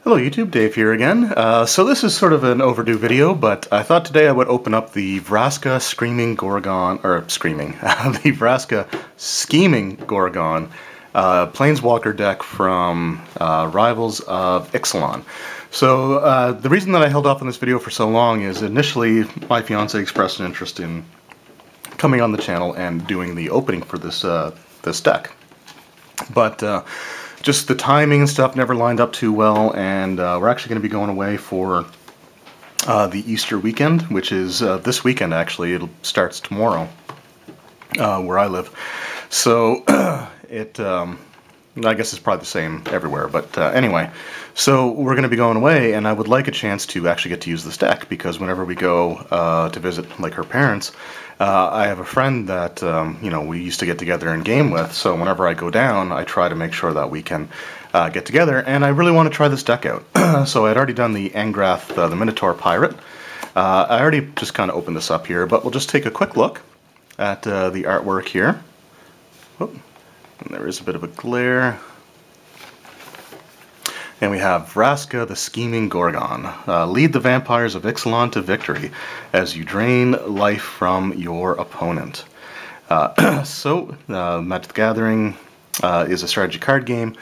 Hello YouTube, Dave here again. So this is sort of an overdue video, but I thought today I would open up the Vraska Screaming Gorgon, or Screaming, the Vraska Scheming Gorgon Planeswalker deck from Rivals of Ixalan. So the reason that I held off on this video for so long is initially my fiance expressed an interest in coming on the channel and doing the opening for this deck. But just the timing and stuff never lined up too well, and we're actually going to be going away for the Easter weekend, which is this weekend actually. It starts tomorrow where I live. So I guess it's probably the same everywhere, but anyway. So we're going to be going away, and I would like a chance to actually get to use this deck, because whenever we go to visit like her parents, I have a friend that we used to get together and game with, so whenever I go down, I try to make sure that we can get together, and I really want to try this deck out. So I'd already done the Angrath, the Minotaur Pirate. I already just kind of opened this up here, but we'll just take a quick look at the artwork here. Oh, and there is a bit of a glare. And we have Vraska, the Scheming Gorgon. Lead the vampires of Ixalan to victory as you drain life from your opponent. Magic the Gathering is a strategy card game.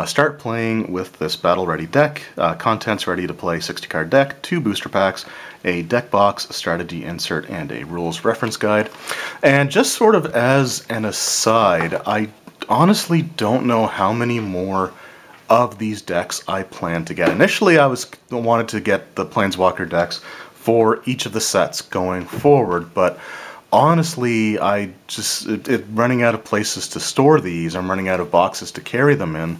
Start playing with this battle-ready deck. Contents ready to play 60-card deck, 2 booster packs, a deck box, a strategy insert, and a rules reference guide. And just sort of as an aside, I honestly don't know how many more of these decks I plan to get. Initially, I wanted to get the Planeswalker decks for each of the sets going forward, but honestly, running out of places to store these. I'm running out of boxes to carry them in,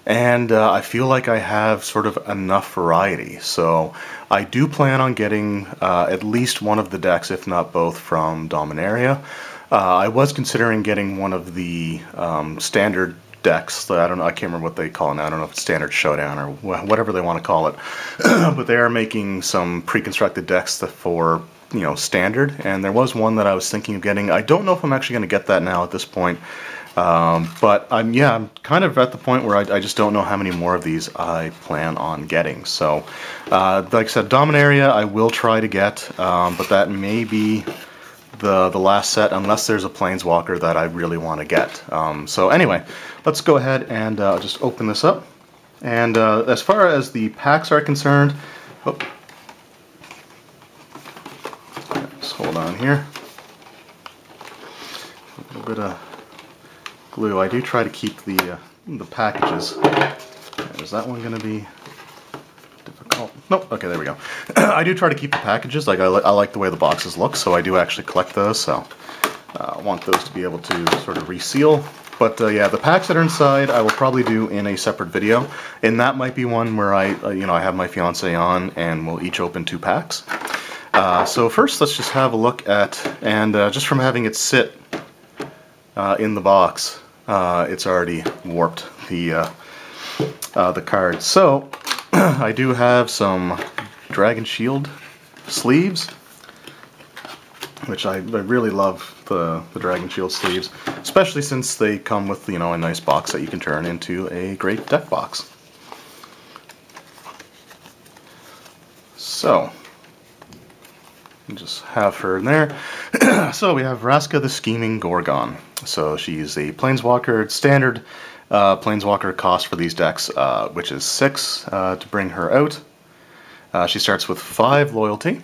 and I feel like I have sort of enough variety. So I do plan on getting at least one of the decks, if not both, from Dominaria. I was considering getting one of the standard decks. I don't know, I can't remember what they call it now. I don't know if it's Standard Showdown or whatever they want to call it. But they are making some pre-constructed decks for standard, and there was one that I was thinking of getting. I don't know if I'm actually going to get that now at this point, but I'm kind of at the point where I just don't know how many more of these I plan on getting. So like I said, Dominaria I will try to get, but that may be the last set unless there's a Planeswalker that I really want to get. So anyway, let's go ahead and just open this up. And as far as the packs are concerned, just hold on here. A little bit of glue. I do try to keep the packages. Is that one going to be difficult? Nope. Okay, there we go. I do try to keep the packages. Like I like the way the boxes look, so I do actually collect those. So I want those to be able to sort of reseal. But yeah, the packs that are inside, I will probably do in a separate video, and that might be one where I have my fiance on, and we'll each open 2 packs. So first, let's just have a look at, and just from having it sit in the box, it's already warped the cards. So I do have some Dragon Shield sleeves, which I really love the Dragon Shield sleeves, especially since they come with a nice box that you can turn into a great deck box. So just have her in there. So we have Vraska the Scheming Gorgon. So she's a Planeswalker, standard Planeswalker cost for these decks, which is 6 to bring her out. She starts with 5 loyalty.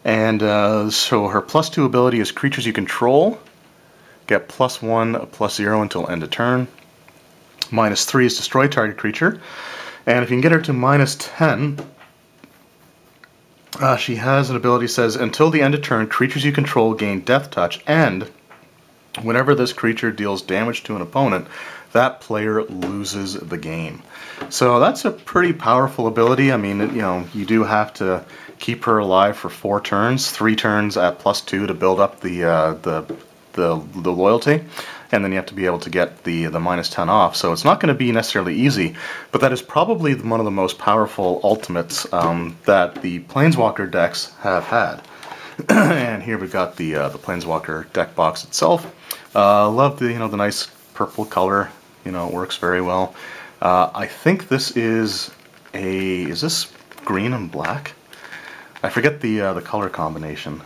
And so her +2 ability is creatures you control get +1/+0 until end of turn. -3 is destroy target creature. And if you can get her to -10, she has an ability that says, until the end of turn, creatures you control gain Death Touch, and whenever this creature deals damage to an opponent, that player loses the game. So that's a pretty powerful ability. I mean, you do have to keep her alive for 4 turns, 3 turns at +2 to build up the loyalty, and then you have to be able to get the -10 off. So it's not going to be necessarily easy, but that is probably one of the most powerful ultimates that the Planeswalker decks have had. And here we've got the Planeswalker deck box itself. Love the the nice purple color. It works very well. I think this is is this green and black? I forget the color combination,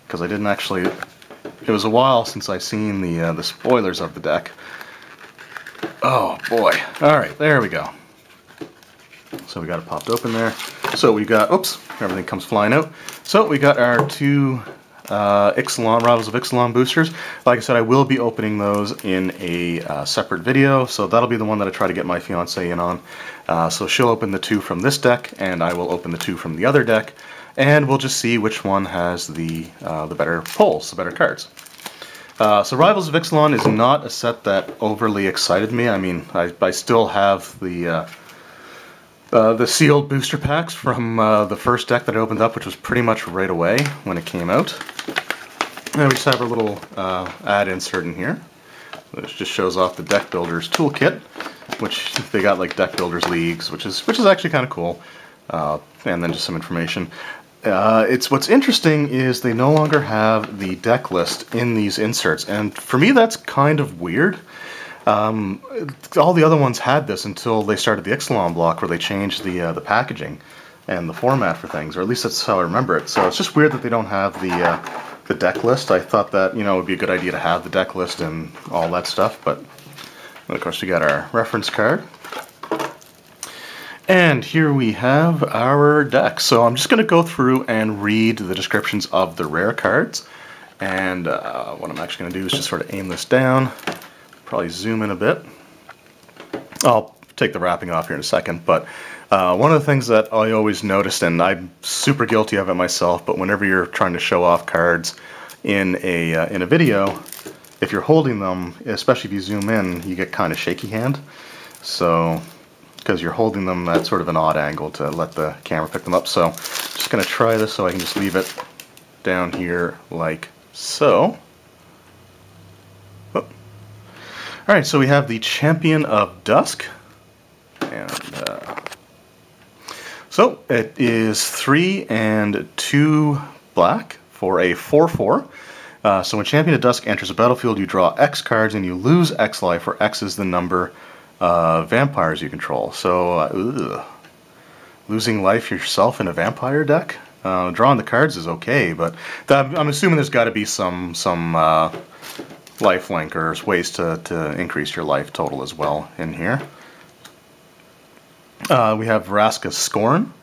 because I didn't actually, it was a while since I seen the spoilers of the deck. Oh boy. Alright, there we go. So we got it popped open there. So we got, oops, everything comes flying out. So we got our two Rivals of Ixalan boosters. Like I said, I will be opening those in a separate video, so that'll be the one that I try to get my fiance in on. So she'll open the two from this deck, and I will open the two from the other deck, and we'll just see which one has the better pulls, the better cards. So Rivals of Ixalan is not a set that overly excited me. I mean, I still have the sealed booster packs from the first deck that I opened up, which was pretty much right away when it came out. And we just have our little ad insert in here, which just shows off the Deck Builders Toolkit, which they got like Deck Builders Leagues, which is actually kind of cool. And then just some information. What's interesting is they no longer have the deck list in these inserts, and for me that's kind of weird. All the other ones had this until they started the Ixalan block, where they changed the packaging and the format for things, or at least that's how I remember it. So it's just weird that they don't have the deck list. I thought that, you know, it would be a good idea to have the deck list and all that stuff, but of course we got our reference card. And here we have our deck. So I'm just going to go through and read the descriptions of the rare cards. And what I'm actually going to do is just sort of aim this down. Probably zoom in a bit. I'll take the wrapping off here in a second. But one of the things that I always noticed, and I'm super guilty of it myself, but whenever you're trying to show off cards in a video, if you're holding them, especially if you zoom in, you get kind of shaky hand. So, because you're holding them at sort of an odd angle to let the camera pick them up. So I'm just going to try this so I can just leave it down here like so. Oh. Alright, so we have the Champion of Dusk. And so it is 3 and 2 black for a 4/4. So when Champion of Dusk enters a battlefield, you draw X cards and you lose X life, where X is the number vampires you control. So losing life yourself in a vampire deck, drawing the cards is okay, but I'm assuming there's got to be some life linkers, ways to increase your life total as well in here. We have Vraska Scorn.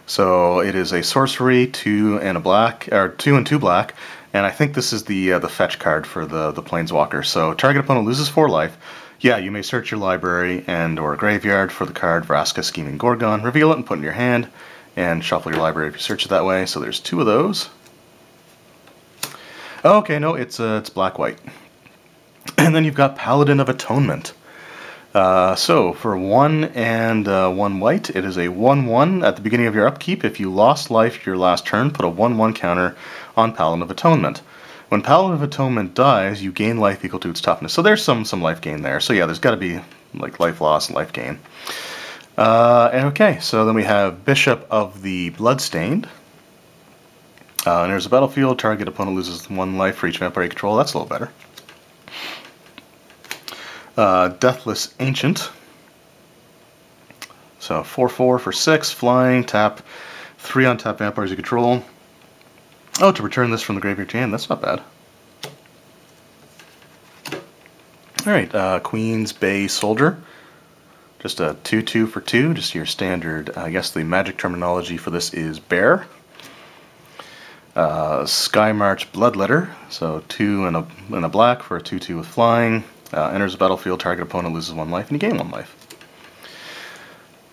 So it is a sorcery, 2 and 2 black, and I think this is the fetch card for the Planeswalker. So target opponent loses 4 life. Yeah, you may search your library and or graveyard for the card Vraska Scheming Gorgon, reveal it and put it in your hand, and shuffle your library if you search it that way. So there's 2 of those. Okay, no, it's black-white. And then you've got Paladin of Atonement. So for 1 and 1 white, it is a 1/1 at the beginning of your upkeep. If you lost life your last turn, put a 1/1 counter on Paladin of Atonement. When Paladin of Atonement dies, you gain life equal to its toughness. So there's some life gain there. So yeah, there's got to be like life loss and life gain. And okay, so then we have Bishop of the Bloodstained. Enters a battlefield, target opponent loses 1 life for each vampire you control. That's a little better. Deathless Ancient. So 4/4 for 6, flying, tap 3 untap vampires you control. Oh, to return this from the graveyard to hand, that's not bad. Alright, Queen's Bay Soldier. Just a 2/2 for 2, just your standard, I guess the magic terminology for this is bear. Skymarch Bloodletter, so 2 and a black for a 2/2 with flying. Enters the battlefield, target opponent loses 1 life, and you gain 1 life.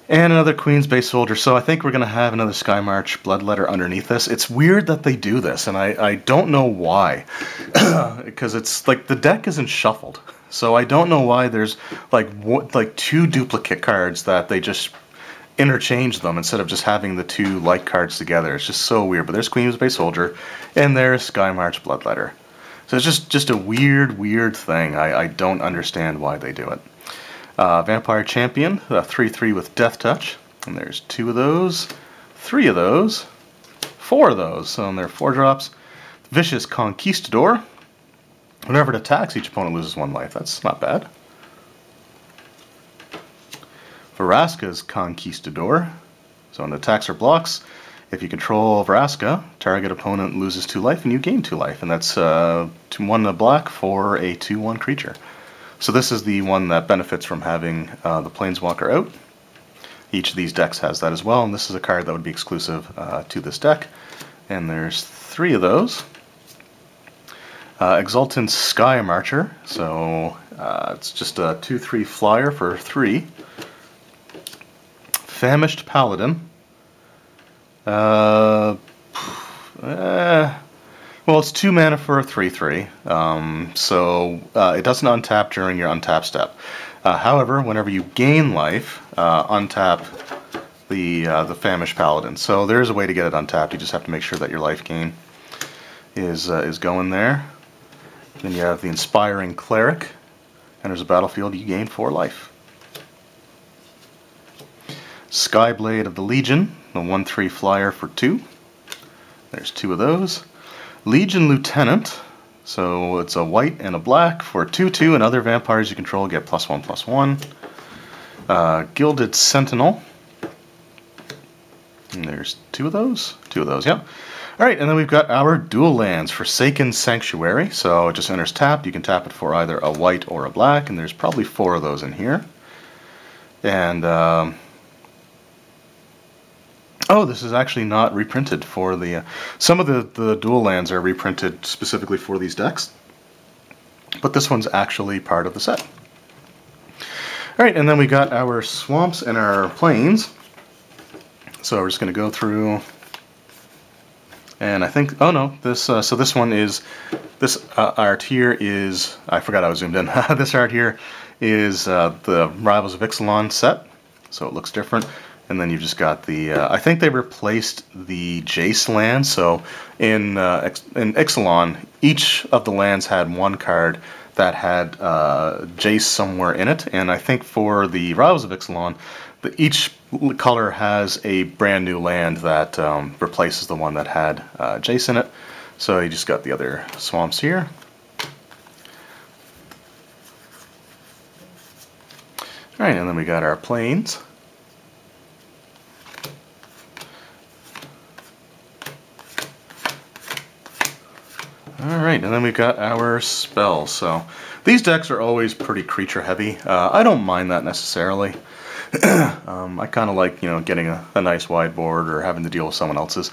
And another Queen's Bay Soldier. So I think we're going to have another Skymarch Bloodletter underneath this. It's weird that they do this, and I don't know why. Because it's like the deck isn't shuffled. So I don't know why there's like 2 duplicate cards that they just interchange them instead of just having the 2 like cards together. It's just so weird. But there's Queen's Bay Soldier, and there's Skymarch Bloodletter. So it's just a weird thing. I don't understand why they do it. Vampire Champion, 3/3 with Death Touch. And there's 2 of those, 3 of those, 4 of those. So they're 4 drops. Vicious Conquistador. Whenever it attacks, each opponent loses 1 life. That's not bad. Vraska's Conquistador. So on attacks or blocks, if you control Vraska, target opponent loses 2 life and you gain 2 life. And that's 1 black for a 2/1 creature. So this is the one that benefits from having the Planeswalker out. Each of these decks has that as well, and this is a card that would be exclusive to this deck. And there's 3 of those. Exultant Sky Marcher, so it's just a 2/3 flyer for 3. Famished Paladin. Well, it's 2 mana for a 3/3, so it doesn't untap during your untap step. However, whenever you gain life, untap the Famished Paladin. So there is a way to get it untapped. You just have to make sure that your life gain is going there. Then you have the Inspiring Cleric. Enters a battlefield, you gain 4 life. Skyblade of the Legion, a 1/3 flyer for 2. There's 2 of those. Legion Lieutenant, so it's a white and a black for 2/2, and other vampires you control get +1/+1. Gilded Sentinel, and there's 2 of those. 2 of those, yep. Alright, and then we've got our dual lands, Forsaken Sanctuary, so it just enters tapped. You can tap it for either a white or a black, and there's probably 4 of those in here. And, oh, this is actually not reprinted for the... some of the dual lands are reprinted specifically for these decks, but this one's actually part of the set. Alright, and then we got our swamps and our plains. So we're just going to go through... And I think, oh no, this so this one is, this art here is, I forgot I was zoomed in. This art here is the Rivals of Ixalan set, so it looks different. And then you've just got the, I think they replaced the Jace land, so in Ixalan, each of the lands had 1 card that had Jace somewhere in it, and I think for the Rivals of Ixalan, each color has a brand new land that replaces the one that had Jace in it. So you just got the other swamps here. Alright, and then we got our plains. Alright, and then we've got our spells. So these decks are always pretty creature heavy. I don't mind that necessarily. I kind of like, getting a nice wide board or having to deal with someone else's.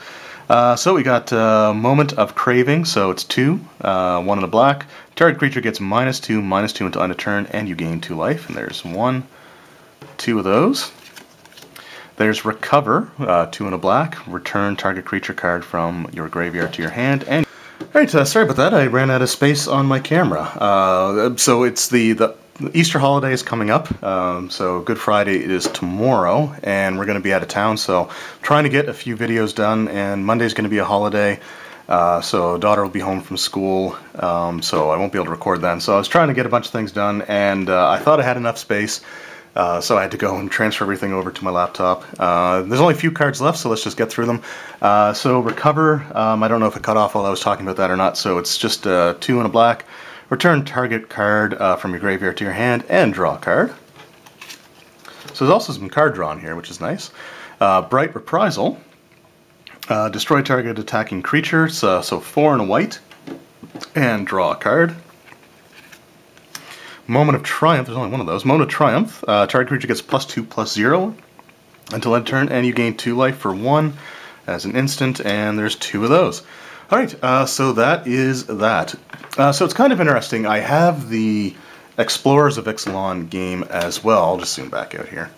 So we got Moment of Craving, so it's 2, 1 in a black. Target creature gets -2/-2 until end of turn, and you gain 2 life. And there's 1, 2 of those. There's Recover, 2 in a black. Return target creature card from your graveyard to your hand. And alright, sorry about that. I ran out of space on my camera. So it's the Easter holiday is coming up, so Good Friday is tomorrow, and we're going to be out of town, so trying to get a few videos done, and Monday's going to be a holiday, so daughter will be home from school, so I won't be able to record then. So I was trying to get a bunch of things done, and I thought I had enough space, so I had to go and transfer everything over to my laptop. There's only a few cards left, so let's just get through them. So Recover, I don't know if it cut off while I was talking about that or not, so it's just 2 in a black. Return target card from your graveyard to your hand and draw a card. So there's also some card drawn here, which is nice. Bright Reprisal. Destroy target attacking creature, so 4 in a white. And draw a card. Moment of Triumph, there's only one of those. Moment of Triumph. Target creature gets +2/+0 until end turn, and you gain 2 life for 1 as an instant, and there's 2 of those. Alright, so that is that. So it's kind of interesting. I have the Explorers of Ixalan game as well. I'll just zoom back out here.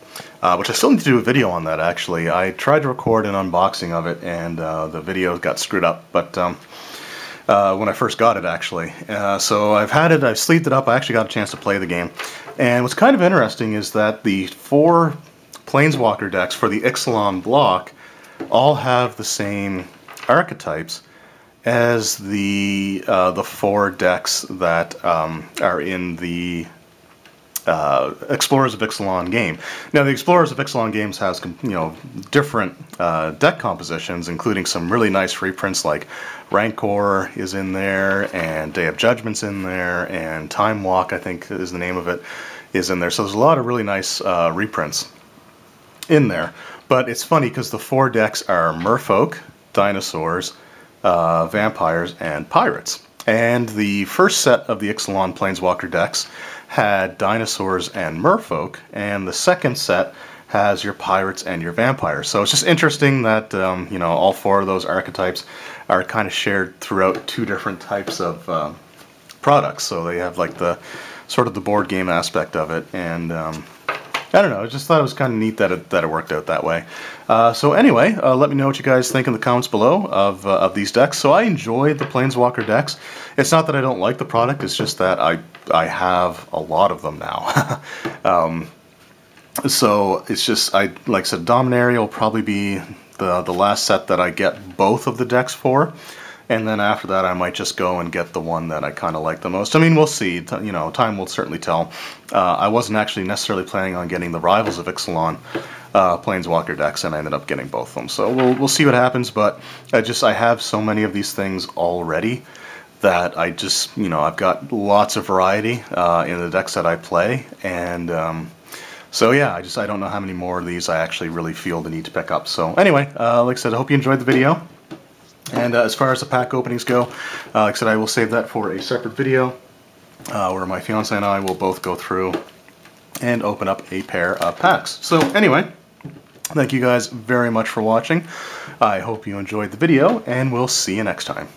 Which I still need to do a video on that, actually. I tried to record an unboxing of it, and the video got screwed up. But when I first got it, actually. So I've had it, I've sleeved it up. I actually got a chance to play the game. And what's kind of interesting is that the 4 Planeswalker decks for the Ixalan block all have the same archetypes as the 4 decks that are in the Explorers of Ixalan game. Now, the Explorers of Ixalan games has different deck compositions, including some really nice reprints like Rancor is in there, and Day of Judgment's in there, and Time Walk, I think is the name of it, is in there. So there's a lot of really nice reprints. in there. But it's funny because the 4 decks are Merfolk, Dinosaurs, Vampires, and Pirates. And the first set of the Ixalan Planeswalker decks had Dinosaurs and Merfolk, and the second set has your Pirates and your Vampires. So it's just interesting that, you know, all 4 of those archetypes are kind of shared throughout 2 different types of products. So they have like the sort of the board game aspect of it, and I don't know, I just thought it was kind of neat that it worked out that way. So anyway, let me know what you guys think in the comments below of these decks. So I enjoy the Planeswalker decks. It's not that I don't like the product, it's just that I have a lot of them now. So it's just, like I said, Dominaria will probably be the last set that I get both of the decks for. And then after that, I might just go and get the one that I kind of like the most. I mean, we'll see. You know, time will certainly tell. I wasn't actually necessarily planning on getting the Rivals of Ixalan Planeswalker decks, and I ended up getting both of them. So we'll see what happens. But I have so many of these things already that I just, you know, I've got lots of variety in the decks that I play, and so yeah, I don't know how many more of these I actually really feel the need to pick up. So anyway, like I said, I hope you enjoyed the video. And as far as the pack openings go, like I said, I will save that for a separate video where my fiance and I will both go through and open up a pair of packs. So anyway, thank you guys very much for watching. I hope you enjoyed the video, and we'll see you next time.